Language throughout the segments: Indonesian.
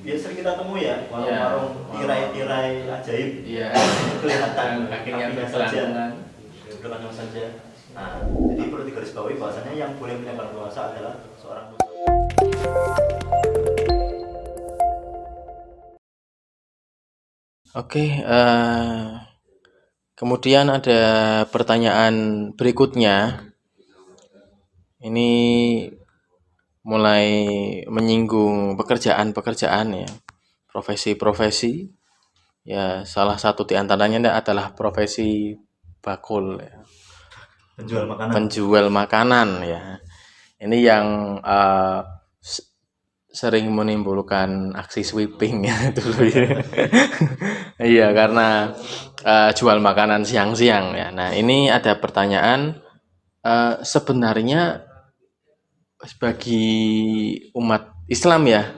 ya sering kita temui ya, Iya. warung-warung tirai-tirai ajaib. Iya. Kelihatan kakinya saja. bergelantungan. Bergelantungan saja. Nah, jadi perlu digarisbawahi bahwasanya yang boleh meninggalkan puasa adalah seorang muslim. Oke, kemudian ada pertanyaan berikutnya. Ini mulai menyinggung pekerjaan-pekerjaan ya, profesi-profesi. Ya, salah satu di antaranya adalah profesi bakul ya. Penjual makanan. Penjual makanan ya. Ini yang sering menimbulkan aksi sweeping ya dulu ya. Iya, karena jual makanan siang-siang ya. Nah, ini ada pertanyaan, sebenarnya bagi umat Islam ya,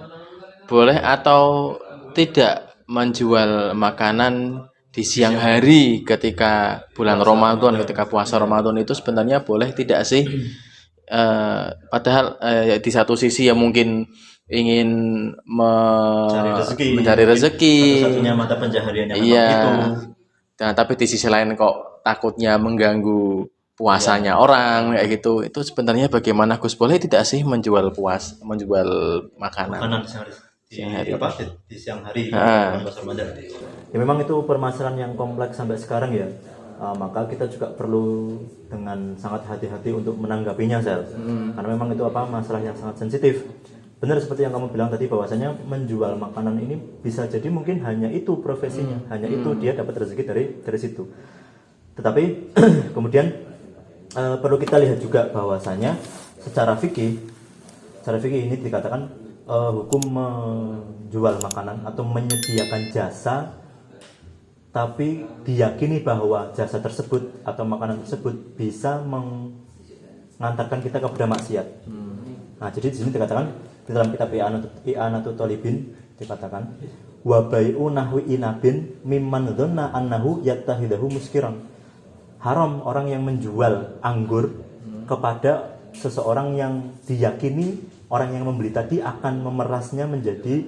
boleh atau tidak menjual makanan di siang hari ketika bulan Ramadan, ketika puasa Ramadan itu sebenarnya boleh tidak sih? Padahal di satu sisi ya mungkin ingin mencari rezeki, satu-satunya mata pencahariannya memang iya. itu. Nah, tapi di sisi lain kok takutnya mengganggu puasanya orang kayak gitu. Itu sebenarnya bagaimana Gus? Boleh tidak sih menjual makanan Makanan siang hari? di siang hari Ah. bulan puasa Ramadan. Ya memang itu permasalahan yang kompleks sampai sekarang ya. Maka kita juga perlu dengan sangat hati-hati untuk menanggapinya, Sel. Karena memang itu masalah yang sangat sensitif. Benar seperti yang kamu bilang tadi, bahwasanya menjual makanan ini bisa jadi mungkin hanya itu profesinya, hanya itu dia dapat rezeki dari situ. Tetapi kemudian perlu kita lihat juga bahwasanya secara fikih ini dikatakan hukum menjual makanan atau menyediakan jasa tapi diyakini bahwa jasa tersebut atau makanan tersebut bisa mengantarkan kita kepada maksiat. Nah, jadi di sini dikatakan di dalam kitab I'anatul Thalibin dikatakan wa bai'u nahwi inabin mimman dhanna annahu yattahidahu muskiran. Haram orang yang menjual anggur kepada seseorang yang diyakini orang yang membeli tadi akan memerasnya menjadi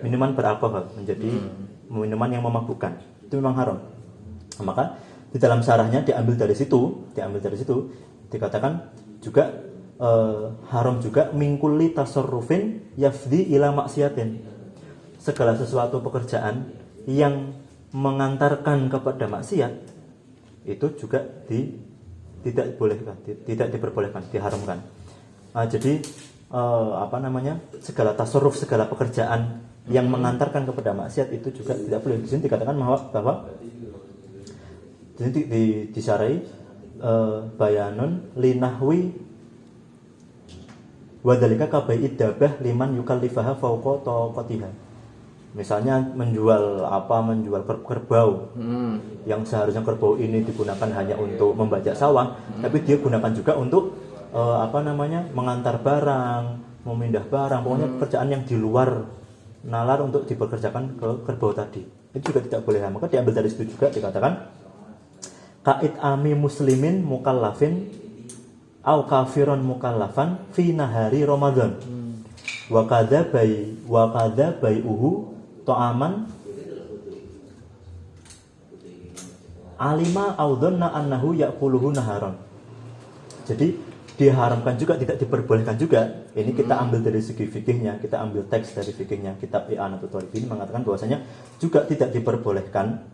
minuman beralkohol, menjadi minuman yang memabukkan. Itu memang haram. Maka di dalam syarahnya diambil dari situ dikatakan juga haram juga mingkuli tasarrufin yafdi ila maksiatin. Segala sesuatu pekerjaan yang mengantarkan kepada maksiat itu juga tidak diperbolehkan, diharamkan. Jadi segala tasarruf, segala pekerjaan yang mengantarkan kepada maksiat itu juga tidak boleh. Di sini dikatakan bahwa di sini disarai bayanun linahwi wadhalika kabai'id dabah liman yukallifaha fauqa taqatiha. Misalnya menjual kerbau yang seharusnya kerbau ini digunakan hanya untuk membajak sawah, tapi dia gunakan juga untuk mengantar barang, memindah barang, pokoknya pekerjaan yang di luar nalar untuk dipekerjakan ke kerbau tadi. Itu juga tidak boleh. Maka diambil dari situ juga dikatakan kait ami muslimin mukallafin au kafiron mukallafan fi nahari Ramadan. Wa kadza bai'uhu ta'aman alima au dhanna annahu ya'kuluhu naharan. Jadi diharamkan juga, tidak diperbolehkan juga. Ini kita ambil dari segi fikihnya, kita ambil teks dari fikihnya. Kitab I'anatul Thalibin mengatakan bahwasanya juga tidak diperbolehkan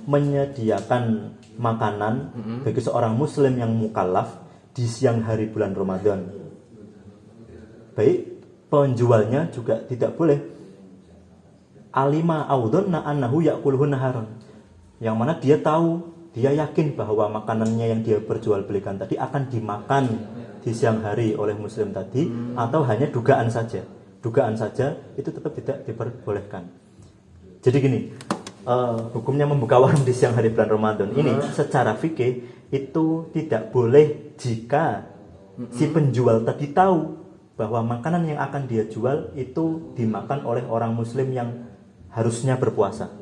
menyediakan makanan bagi seorang muslim yang mukallaf di siang hari bulan Ramadan. Baik penjualnya juga tidak boleh alima audhunna annahu ya'kuluhu naharan, yang mana dia yakin bahwa makanannya yang dia perjualbelikan tadi akan dimakan di siang hari oleh muslim tadi, atau hanya dugaan saja itu tetap tidak diperbolehkan. Jadi gini, hukumnya membuka warung di siang hari bulan Ramadan ini secara fikih itu tidak boleh jika si penjual tadi tahu bahwa makanan yang akan dia jual itu dimakan oleh orang muslim yang harusnya berpuasa.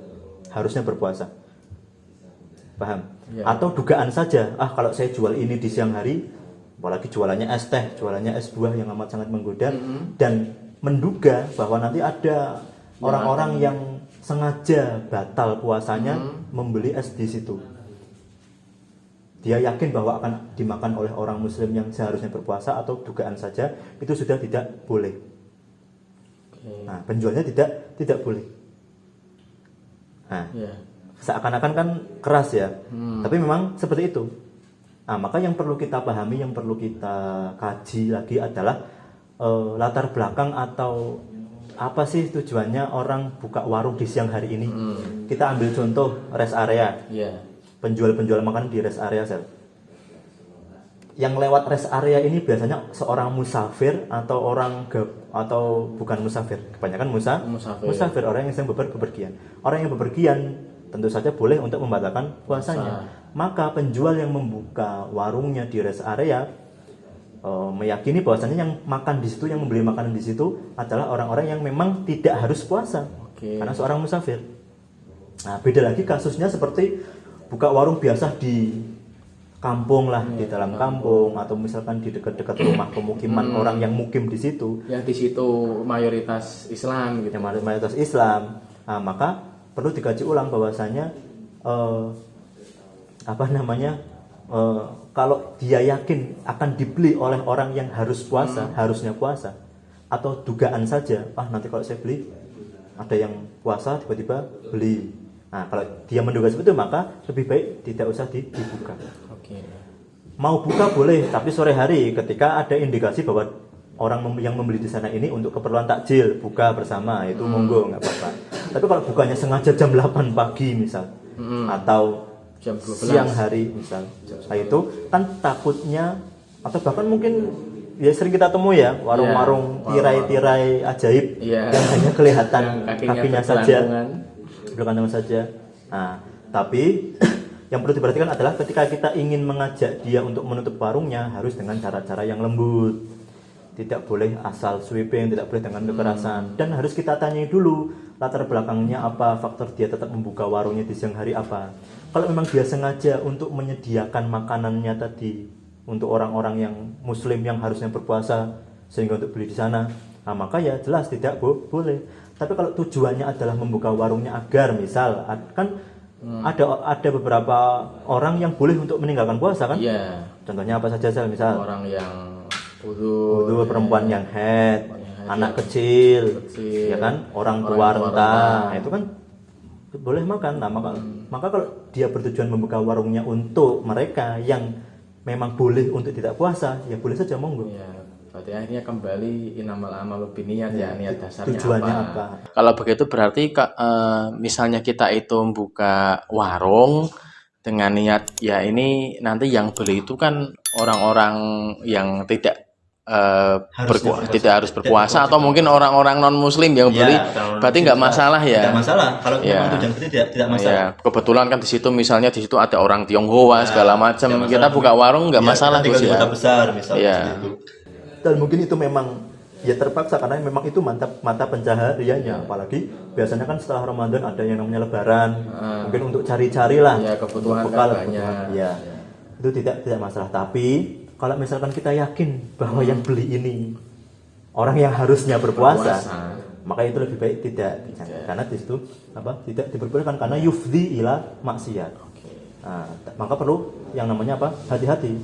Paham? Ya. Atau dugaan saja, kalau saya jual ini di siang hari apalagi jualannya es teh, jualannya es buah yang amat sangat menggoda, dan menduga bahwa nanti ada orang-orang yang sengaja batal puasanya membeli es di situ. Dia yakin bahwa akan dimakan oleh orang muslim yang seharusnya berpuasa, atau dugaan saja, itu sudah tidak boleh. Nah, penjualnya tidak boleh. Nah, seakan-akan kan keras ya, tapi memang seperti itu. Nah, maka yang perlu kita pahami, yang perlu kita kaji lagi adalah latar belakang atau apa sih tujuannya orang buka warung di siang hari ini. Kita ambil contoh rest area, penjual-penjual makanan di rest area, Sel. Yang lewat rest area ini biasanya seorang musafir atau atau bukan musafir, kebanyakan musafir, orang yang sedang bepergian. Orang yang bepergian tentu saja boleh untuk membatalkan puasanya. Maka penjual yang membuka warungnya di rest area meyakini bahwasannya yang makan di situ, yang membeli makanan di situ adalah orang-orang yang memang tidak harus puasa, karena seorang musafir. Nah, beda lagi kasusnya seperti buka warung biasa di kampung lah, di dalam kampung, atau misalkan di dekat-dekat rumah pemukiman orang yang mukim di situ, yang di situ mayoritas Islam gitu. Yang mayoritas Islam. Nah, maka perlu dikaji ulang bahwasanya kalau dia yakin akan dibeli oleh orang yang harus puasa, harusnya puasa, atau dugaan saja, nanti kalau saya beli ada yang puasa tiba-tiba beli. Nah, kalau dia menduga seperti itu, maka lebih baik tidak usah dibuka. Mau buka boleh, tapi sore hari ketika ada indikasi bahwa orang yang membeli di sana ini untuk keperluan takjil, buka bersama, itu monggo, nggak apa-apa. Tapi kalau bukanya sengaja jam 8 pagi misal, atau jam 12 siang hari misal, nah itu kan takutnya, atau bahkan mungkin ya sering kita temui ya, warung-warung tirai-tirai ajaib yang hanya kelihatan kakinya saja, belakang saja. Nah, tapi yang perlu diperhatikan adalah ketika kita ingin mengajak dia untuk menutup warungnya, harus dengan cara-cara yang lembut. Tidak boleh asal sweeping, tidak boleh dengan kekerasan, dan harus kita tanyai dulu latar belakangnya apa, faktor dia tetap membuka warungnya di siang hari apa. Kalau memang dia sengaja untuk menyediakan makanannya tadi untuk orang-orang yang muslim yang harusnya berpuasa sehingga untuk beli di sana, nah maka ya jelas tidak boleh. Tapi kalau tujuannya adalah membuka warungnya agar misal kan ada beberapa orang yang boleh untuk meninggalkan puasa kan? Contohnya apa saja, misal orang yang butuh, perempuan yang haid, anak kecil, ya kan, orang tua renta, itu kan boleh makan. Nah, maka kalau dia bertujuan membuka warungnya untuk mereka yang memang boleh untuk tidak puasa, ya boleh saja, monggo. Berarti akhirnya kembali inamal amal biniyat, niat dasarnya tujuannya apa. Kalau begitu berarti misalnya kita itu membuka warung dengan niat ya ini nanti yang beli itu kan orang-orang yang tidak harus berpuasa, atau mungkin orang-orang non muslim yang beli, berarti nggak masalah ya. Tidak masalah kalau memang tujuan itu tidak masalah. Kebetulan kan di situ misalnya di situ ada orang Tionghoa segala macam, kita buka warung nggak masalah Gus ya. Kota besar misalnya itu. Dan mungkin itu memang ya terpaksa karena memang itu mata pencahariannya, apalagi biasanya kan setelah Ramadan ada yang namanya Lebaran, mungkin untuk cari-cari lah kebutuhan banyak. Itu tidak masalah. Tapi kalau misalkan kita yakin bahwa yang beli ini orang yang harusnya berpuasa, maka itu lebih baik tidak, karena di situ tidak diperbolehkan, karena yufdi ila maksiat. Nah, maka perlu yang namanya hati-hati.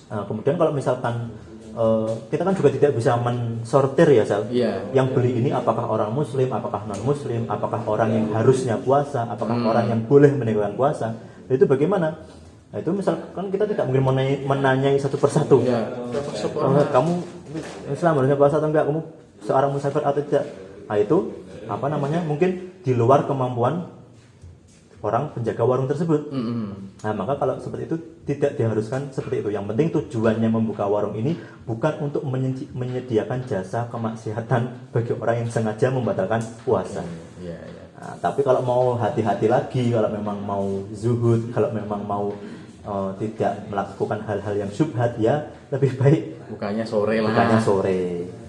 Kemudian kalau misalkan kita kan juga tidak bisa mensortir ya, Sal. Yang beli ini apakah orang muslim, apakah non muslim, apakah orang yang harusnya puasa, apakah orang yang boleh meninggalkan puasa. Itu bagaimana? Nah, itu misalkan kita tidak mungkin menanyai satu persatu. Kamu Islam harusnya puasa atau enggak? Kamu seorang musafir atau tidak? Nah, itu mungkin di luar kemampuan orang penjaga warung tersebut. Nah, maka kalau seperti itu tidak diharuskan seperti itu. Yang penting tujuannya membuka warung ini bukan untuk menyediakan jasa kemaksiatan bagi orang yang sengaja membatalkan puasa. Nah, tapi kalau mau hati-hati lagi, kalau memang mau zuhud, kalau memang mau tidak melakukan hal-hal yang syubhat, ya lebih baik bukanya sore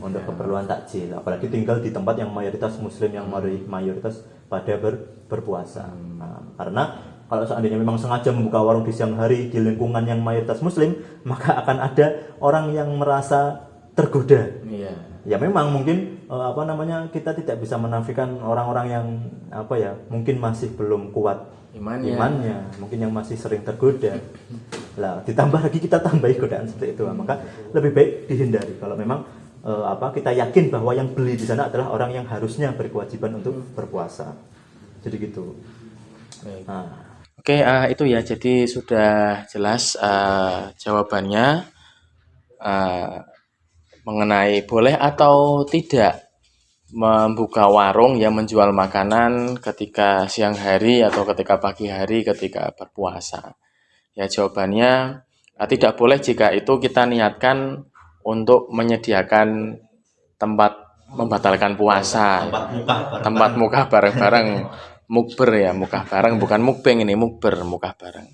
untuk keperluan takjil, apalagi tinggal di tempat yang mayoritas muslim, yang mayoritas pada berpuasa. Nah, karena kalau seandainya memang sengaja membuka warung di siang hari di lingkungan yang mayoritas muslim, maka akan ada orang yang merasa tergoda. Iya. Ya memang mungkin kita tidak bisa menafikan orang-orang yang mungkin masih belum kuat imannya, mungkin yang masih sering tergoda. Lah ditambah lagi kita tambahi godaan seperti itu, maka lebih baik dihindari. Kalau memang kita yakin bahwa yang beli di sana adalah orang yang harusnya berkewajiban untuk berpuasa. Jadi gitu. Nah. Oke, itu ya. Jadi sudah jelas jawabannya mengenai boleh atau tidak membuka warung yang menjual makanan ketika siang hari atau ketika pagi hari ketika berpuasa. Ya, jawabannya tidak boleh jika itu kita niatkan untuk menyediakan tempat membatalkan puasa. Tempat muka bareng-bareng. Mukber ya, mukah bareng, bukan mukbang ini, mukber, mukah bareng.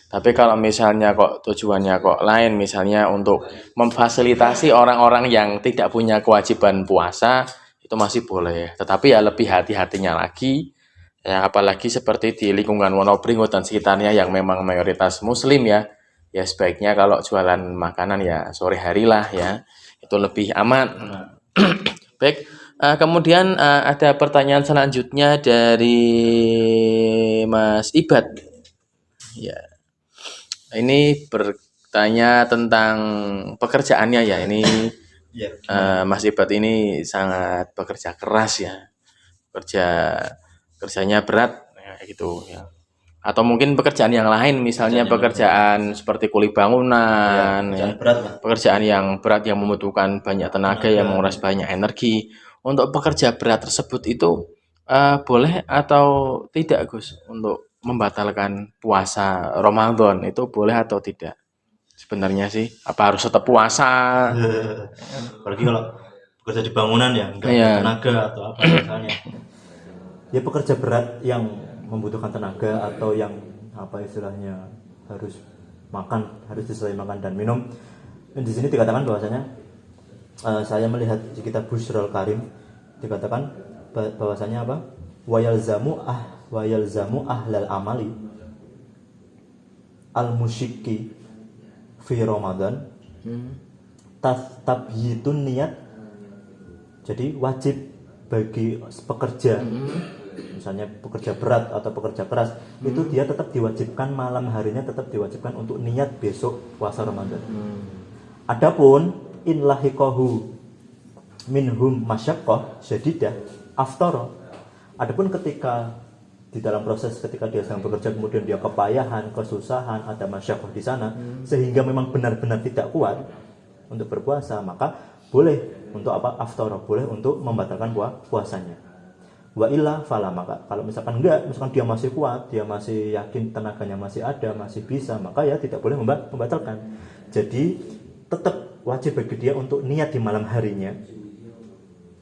Tapi kalau misalnya kok tujuannya kok lain, misalnya untuk memfasilitasi orang-orang yang tidak punya kewajiban puasa, itu masih boleh. Tetapi ya lebih hati-hatinya lagi, ya apalagi seperti di lingkungan Wonobringo dan sekitarnya yang memang mayoritas muslim ya sebaiknya kalau jualan makanan ya sore hari lah ya, itu lebih aman. Baik. Kemudian ada pertanyaan selanjutnya dari Mas Ibad. Ya, ini bertanya tentang pekerjaannya ya. Ini Mas Ibad ini sangat bekerja keras ya, kerjanya berat ya, gitu ya. Atau mungkin pekerjaan yang lain, misalnya pekerjaan seperti kuli bangunan, pekerjaan yang berat yang membutuhkan banyak tenaga, yang menguras banyak energi. Untuk pekerja berat tersebut itu boleh atau tidak, Gus, untuk membatalkan puasa Ramadan itu boleh atau tidak? Sebenarnya sih, apa harus tetap puasa? Apalagi kalau bekerja di bangunan ya, nggak ada tenaga atau apa misalnya. Ya pekerja berat yang membutuhkan tenaga atau yang istilahnya harus disertai makan dan minum. Di sini dikatakan bahwasanya saya melihat di kitab Bushrul Karim dikatakan bahwasanya wayalzamu ahlal amali al musyiki fi Ramadan tabyitun niat. Jadi wajib bagi pekerja, misalnya pekerja berat atau pekerja keras, itu dia tetap diwajibkan malam harinya tetap diwajibkan untuk niat besok puasa Ramadan. Adapun in lahiqahu minhum masyaqqah syadidah aftara. Adapun ketika di dalam proses ketika dia sedang bekerja kemudian dia kepayahan, kesusahan, ada masyaqqah di sana sehingga memang benar-benar tidak kuat untuk berpuasa, maka boleh untuk aftara, boleh untuk membatalkan puasanya. Wa illa fala, maka kalau misalkan dia masih kuat, dia masih yakin tenaganya masih ada, masih bisa, maka ya tidak boleh membatalkan. Jadi tetap wajib bagi dia untuk niat di malam harinya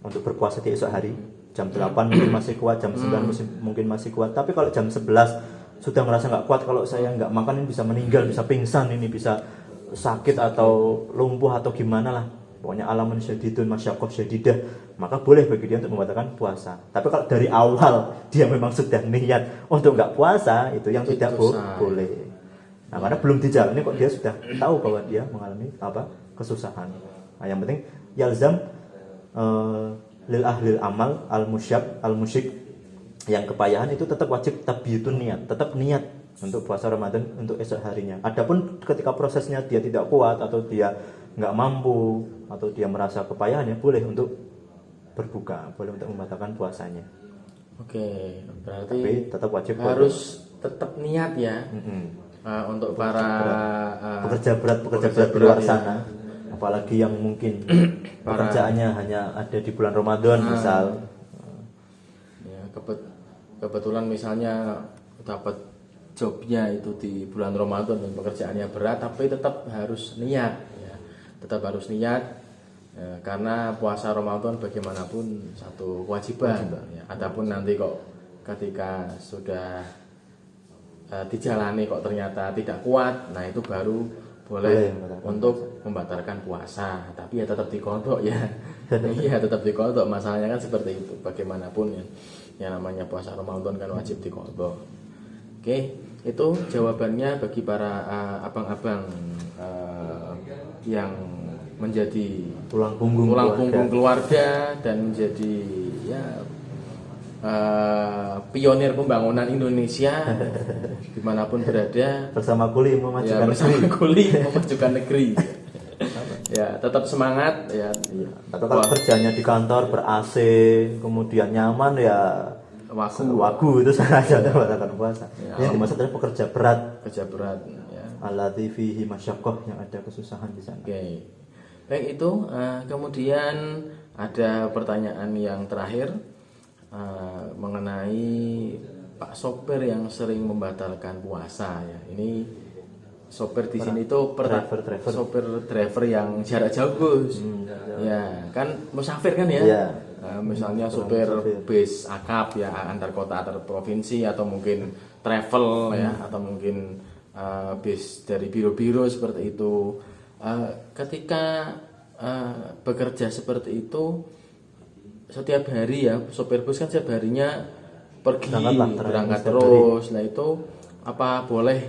untuk berpuasa di esok hari. Jam 8 mungkin masih kuat, jam 9 mungkin masih kuat, tapi kalau jam 11 sudah ngerasa nggak kuat, kalau saya nggak makan ini bisa meninggal, bisa pingsan, ini bisa sakit atau lumpuh atau gimana lah, pokoknya alamun syadidun masyaqqah syadidah, maka boleh bagi dia untuk membatalkan puasa. Tapi kalau dari awal dia memang sudah niat untuk nggak puasa, itu yang tidak boleh. Nah, karena belum dijalani kok dia sudah tahu bahwa dia mengalami kesusahan. Nah, yang penting yalzam lil ahlil amal al musyik yang kepayahan itu tetap wajib tabyitun niat, tetap niat untuk puasa Ramadan untuk esok harinya. Adapun ketika prosesnya dia tidak kuat atau dia nggak mampu atau dia merasa kepayahan, ya boleh untuk berbuka, boleh untuk membatalkan puasanya. Oke, berarti tapi tetap wajib harus tetap niat ya. Untuk para pekerja berat di luar sana, apalagi yang mungkin pekerjaannya hanya ada di bulan Ramadan misal. Ya, kebetulan misalnya dapat jobnya itu di bulan Ramadan dan pekerjaannya berat, tapi tetap harus niat ya. Tetap harus niat ya, karena puasa Ramadan bagaimanapun satu kewajiban ya. Adapun nanti kok ketika sudah dijalani kok ternyata tidak kuat, nah itu baru boleh untuk membatalkan puasa, tapi ya tetap dikodok ya. Iya, tetap dikodok. Masalahnya kan seperti itu, bagaimanapun ya, yang namanya puasa Ramadan kan wajib dikodok. Oke, Itu jawabannya bagi para abang-abang yang menjadi tulang punggung keluarga dan menjadi ya pionir pembangunan Indonesia dimanapun berada, bersama kuli memajukan bersama negeri. kuli memajukan negeri. Ya, tetap semangat ya. Tapi kalau kerjanya di kantor ber AC kemudian nyaman ya wagu itu saja membatalkan puasa. Yang dimaksud adalah pekerja berat ya. Allati fihi masyaqqah, yang ada kesusahan di sana. Oke. Baik, itu kemudian ada pertanyaan yang terakhir mengenai Pak sopir yang sering membatalkan puasa ya. Ini sopir di sini itu sopir driver yang jarak jauh, Gus. Ya, kan musafir kan ya? Iya. Misalnya sopir bis akap ya, antar kota antar provinsi, atau mungkin travel ya, atau mungkin bis dari biro-biro seperti itu. Ketika bekerja seperti itu setiap hari ya, sopir bus kan setiap harinya pergi berangkat terus. Nah, itu apa boleh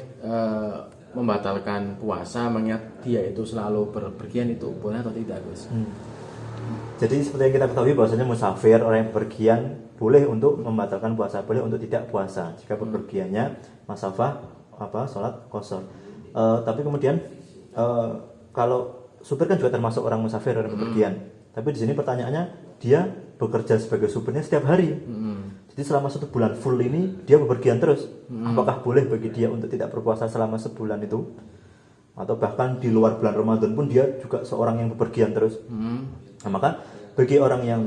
membatalkan puasa mengingat dia itu selalu berpergian, itu boleh atau tidak, Gus? Jadi seperti yang kita ketahui bahwasanya musafir, orang yang bepergian boleh untuk membatalkan puasa, boleh untuk tidak puasa jika bepergiannya masafah sholat qashar. Tapi kemudian kalau supir kan juga termasuk orang musafir, orang bepergian. Tapi di sini pertanyaannya, dia bekerja sebagai supirnya setiap hari. Jadi selama 1 bulan full ini dia bepergian terus. Apakah boleh bagi dia untuk tidak berpuasa selama sebulan itu? Atau bahkan di luar bulan Ramadan pun dia juga seorang yang bepergian terus. Nah, maka bagi orang yang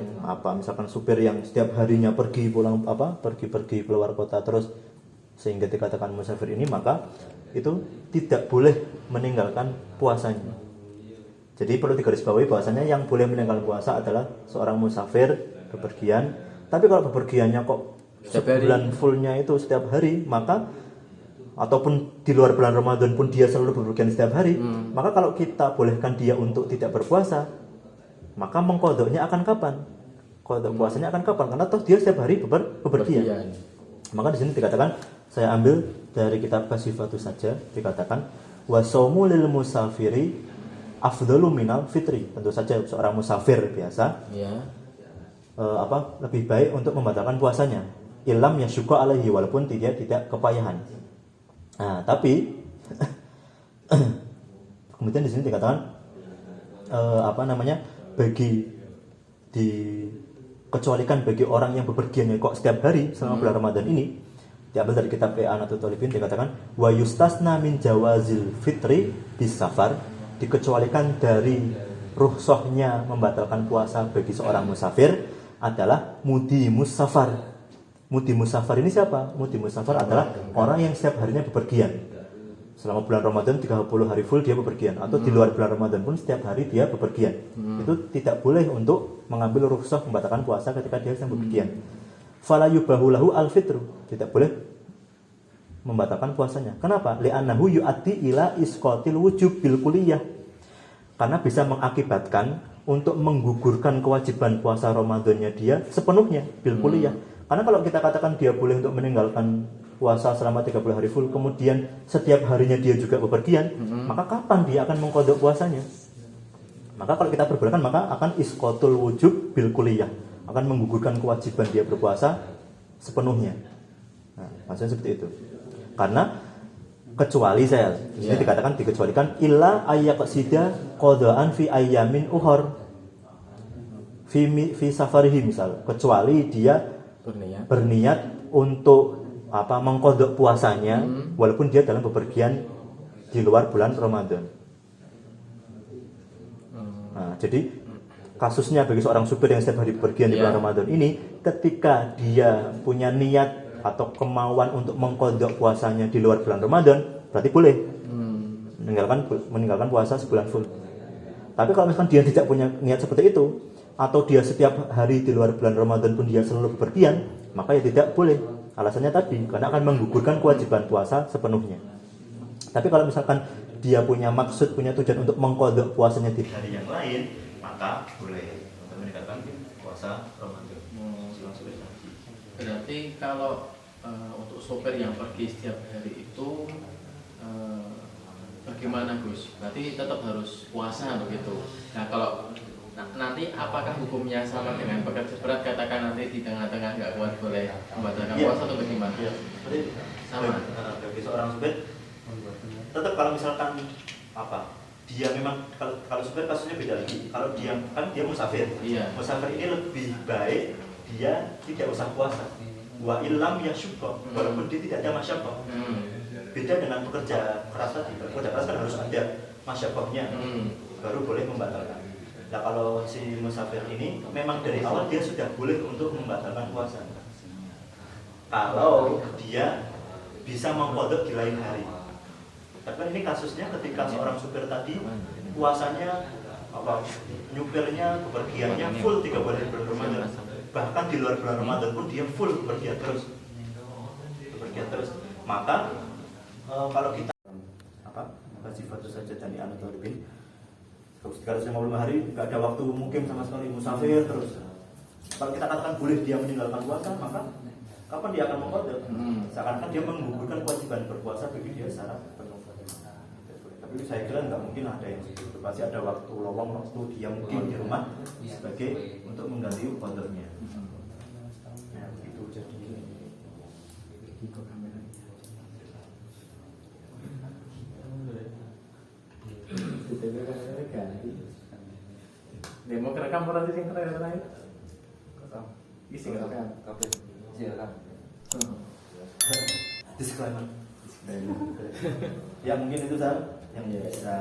misalkan supir yang setiap harinya pergi pulang pergi keluar kota terus sehingga dikatakan musafir ini, maka itu tidak boleh meninggalkan puasanya. Jadi perlu digarisbawahi bahwasanya yang boleh meninggalkan puasa adalah seorang musafir bepergian. Tapi kalau bepergiannya kok sebulan fullnya itu setiap hari, maka ataupun di luar bulan Ramadan pun dia selalu bepergian setiap hari, maka kalau kita bolehkan dia untuk tidak berpuasa, maka mengkodoknya akan kapan? Kodok puasanya akan kapan? Karena toh dia setiap hari bepergian. Maka di sini dikatakan, saya ambil dari kitab Kasifatus saja, dikatakan wasaumu lil musafiri afdalu minal fitri. Tentu saja seorang musafir biasa lebih baik untuk membatalkan puasanya. Ilam yasyuqa alaihi, walaupun dia tidak kepayahan. Nah, tapi kemudian di sini dikatakan bagi dikecualikan bagi orang yang bepergian kok setiap hari selama bulan Ramadan ini, diambil dari kitab I'anatul Talibin, dikatakan wa yustasna min jawazil fitri bis safar, dikecualikan dari rukhsahnya membatalkan puasa bagi seorang musafir adalah mudi musafar. Mudi musafar ini siapa? Mudi musafar adalah orang yang setiap harinya bepergian. Selama bulan Ramadan 30 hari full dia bepergian, atau di luar bulan Ramadan pun setiap hari dia bepergian. Itu tidak boleh untuk mengambil rukhsah membatalkan puasa ketika dia sedang bepergian. Fala yubahu lahu al-fitru, tidak boleh membatalkan puasanya. Kenapa? Li'annahu yu'addi ila isqatil wujub bil kulliyah. Karena bisa mengakibatkan untuk menggugurkan kewajiban puasa Ramadannya dia sepenuhnya bil kulliyah. Karena kalau kita katakan dia boleh untuk meninggalkan puasa selama 30 hari full, kemudian setiap harinya dia juga bepergian, maka kapan dia akan mengkodok puasanya? Maka kalau kita perbolehkan, maka akan isqatul wujub bil kulliyah, akan menggugurkan kewajiban dia berpuasa sepenuhnya. Nah, maksudnya seperti itu. Karena kecuali di sini dikatakan dikecualikan illa ayyaqsida qadaan fi ayyamin uhur fi safarihi, misal kecuali dia berniat untuk mengkodok puasanya walaupun dia dalam bepergian di luar bulan Ramadan. Nah, jadi kasusnya bagi seorang supir yang setiap hari bepergian di bulan Ramadan ini, ketika dia punya niat atau kemauan untuk mengkodok puasanya di luar bulan Ramadan, berarti boleh meninggalkan puasa sebulan full. Tapi kalau misalkan dia tidak punya niat seperti itu, atau dia setiap hari di luar bulan Ramadan pun dia selalu bepergian, maka ya tidak boleh. Alasannya tadi, karena akan menggugurkan kewajiban puasa sepenuhnya. Tapi kalau misalkan dia punya maksud, punya tujuan untuk mengkodok puasanya di hari yang lain, maka boleh untuk meninggalkan puasa Ramadan. Berarti kalau untuk sopir yang pergi setiap hari itu eh, bagaimana Gus? Berarti tetap harus puasa begitu. Nah kalau nanti apakah hukumnya sama dengan pekerja berat, katakan nanti di tengah-tengah nggak kuat boleh membatalkan Iya. puasa atau bagaimana? Iya. Jadi Sama. bagi seorang supir tetap kalau misalkan apa dia memang kalau supir kasusnya beda lagi. Kalau dia kan dia musafir. Iya. Musafir ini lebih baik dia tidak usah puasa. Wa illam yashqa, walaupun dia tidak ada masyaqqah. Beda dengan pekerja keras tadi. Pekerja keras kan harus ada masyaqqahnya baru boleh membatalkan. Nah kalau si musafir ini memang dari awal dia sudah boleh untuk membatalkan puasa. Kalau dia bisa mengkodok di lain hari. Tapi kan ini kasusnya ketika seorang supir tadi puasanya nyupirnya kepergiannya full 3 bulan Ramadan. Bahkan di luar bulan Ramadan pun dia full bepergian terus. Maka kalau kita sifat saja dan anut lebih 350 hari nggak ada waktu mungkin sama sekali musafir terus. Kalau kita katakan boleh dia meninggalkan puasa, maka kapan dia akan mengkodok? Seakan-akan dia menggugurkan kewajiban berpuasa bagi dia secara penuh. Tapi saya kira nggak mungkin ada yang seperti itu. Pasti ada waktu lowong, waktu dia mungkin di rumah sebagai untuk mengganti kodoknya. Nah, itu jadi Demo kerekam pernah sih terakhir? Isi kerekam. disclaimer. Ya mungkin itu Sar yang bisa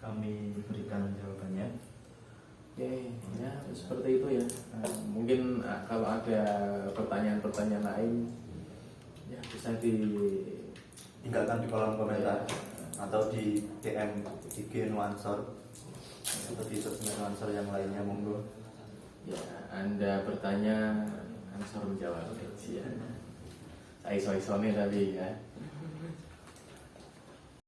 kami berikan jawabannya. Oke, ya seperti itu ya. Mungkin kalau ada pertanyaan-pertanyaan lain ya bisa Tinggalkan di kolom komentar atau di DM IG Nuansor atau di sosmed Nuansor yang lainnya, monggo. ya Anda bertanya, Ansor menjawab. Ya. Saya iso-isone tapi ya.